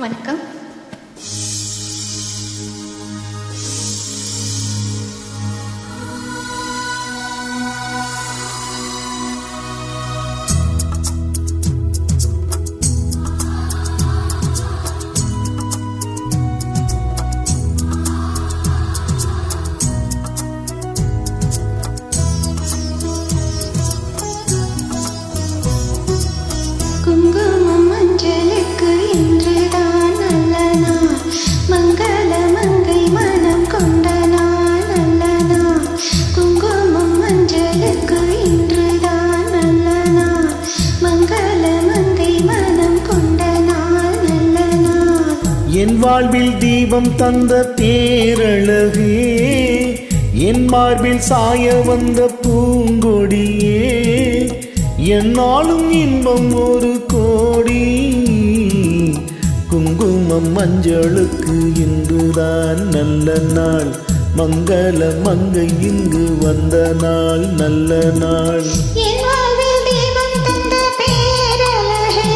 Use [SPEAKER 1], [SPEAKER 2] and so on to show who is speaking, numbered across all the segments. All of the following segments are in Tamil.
[SPEAKER 1] வணக்கம்.
[SPEAKER 2] குங்குமம் மஞ்சளுக்கு இன்றுதான் நல்ல நாள், மங்கள மங்கை மனம் கொண்ட நாள் நல்ல நாள். குங்குமம் மஞ்சளுக்கு இன்றுதான் நல்ல நாள், மங்கள மங்கை மனம் கொண்ட நாள் நல்ல நாள்.
[SPEAKER 3] என் வாழ்வில் தீபம் தந்த பேரழகே, என் மார்பில் சாய வந்த பூங்கொடியே, என்னாலும் இன்பம் ஒரு கோடி. குங்குமம் மஞ்சளுக்கு இன்றுதான் நல்ல நாள், மங்கள மங்கை இங்கு வந்த நாள் நல்ல நாள்.
[SPEAKER 2] என் வாழ்வில் தீபம் தந்த பேரழகே,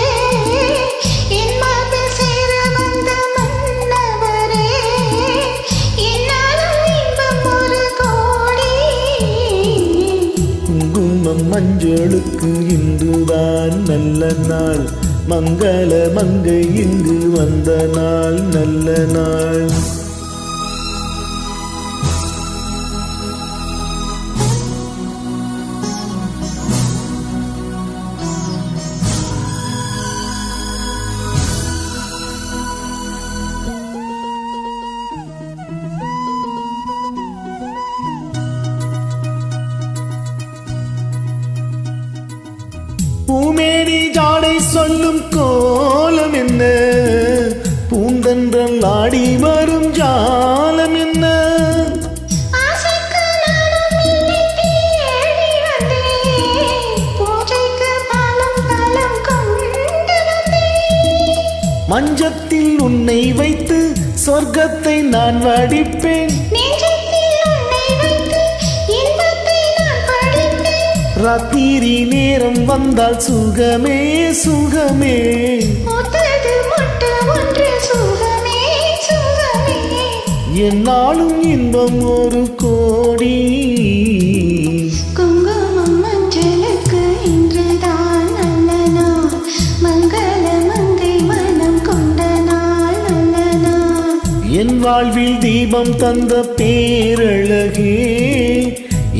[SPEAKER 2] என் மார்பில் சேர வந்த மன்னவரே, என்னாலும் இன்பம் ஒரு கோடி.
[SPEAKER 3] குங்குமம் மஞ்சளுக்கு இன்றுதான் நல்ல நாள், மங்கள மங்கை இங்கு வந்த நாள் நல்ல நாள். பூமேனி ஜாடை சொல்லும் கோலம் என்ன, பூந்தன்றல் ஆடி வரும் ஜாலம் என்ன.
[SPEAKER 2] ஆசைக்கு நானும் இல்லை தேடி வந்தேன், பூஜைக்கு பாலம் பலம் கொண்டு வந்தேன்.
[SPEAKER 3] மஞ்சத்தில் உன்னை வைத்து சொர்க்கத்தை நான் வடிப்பேன்,
[SPEAKER 2] நெஞ்சத்தில் உன்னை வைத்து இன்பத்தை நான் படிப்பேன்.
[SPEAKER 3] ராத்திரி நேரம் வந்தால் சுகமே சுகமே,
[SPEAKER 2] ஒத்தது மொட்டு ஒன்று சுகமே சுகமே.
[SPEAKER 3] என்னாலும் இன்பம் ஒரு கோடி.
[SPEAKER 2] குங்குமம் மஞ்சளுக்கு இன்றுதான் நல்ல நாள், மங்கள மங்கை மனம் கொண்ட நாள் நல்ல நாள்.
[SPEAKER 3] என் வாழ்வில் தீபம் தந்த பேரழகே,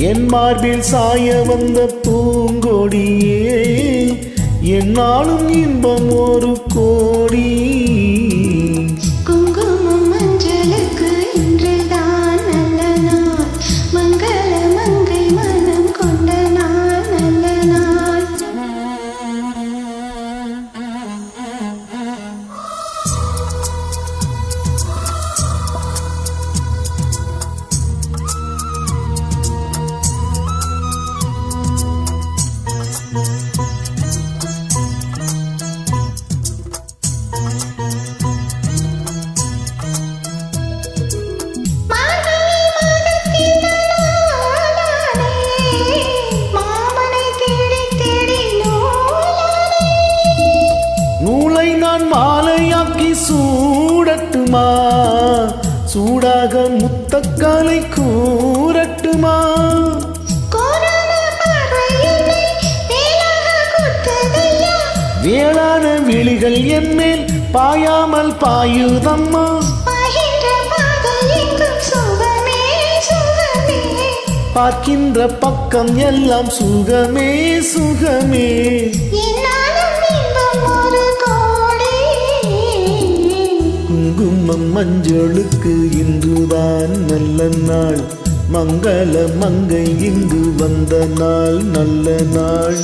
[SPEAKER 3] என் மார்பில் சாய வந்த பூங்கொடியே, என்னாலும் இன்பம் ஒரு கோடி.
[SPEAKER 2] குங்குமம் மஞ்சளுக்கு இன்றுதான் நல்ல நாள், மங்கள மங்கை மனம் கொண்ட நாள் நல்ல நாள்.
[SPEAKER 3] நூலை நான் மாலையாக்கி சூடட்டுமா, சூடாக முத்தக்காலை கூறட்டுமா. வேளான விழிகள் என் மேல் பாயாமல் பாயுதம்மா, பார்க்கின்ற பக்கம் எல்லாம் சுகமே சுகமே. குங்குமம் மஞ்சளுக்கு இன்றுதான் நல்ல நாள், மங்கள மங்கை இங்கு வந்த நாள் நல்ல நாள்.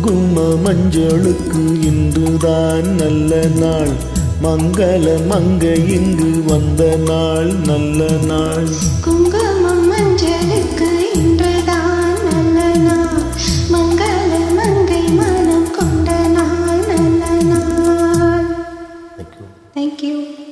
[SPEAKER 3] குங்கும மஞ்சளுக்கு இன்றுதான் நல்ல நாள், மங்கள மங்கை இங்கு வந்த நாள் நல்ல நாள்.
[SPEAKER 2] குங்குமம் மஞ்சளுக்கு இன்றுதான் நல்ல நாள், மங்கள மங்கை மனம் கொண்ட நாள் நல்ல நாள்.
[SPEAKER 3] Thank you.
[SPEAKER 2] Thank you.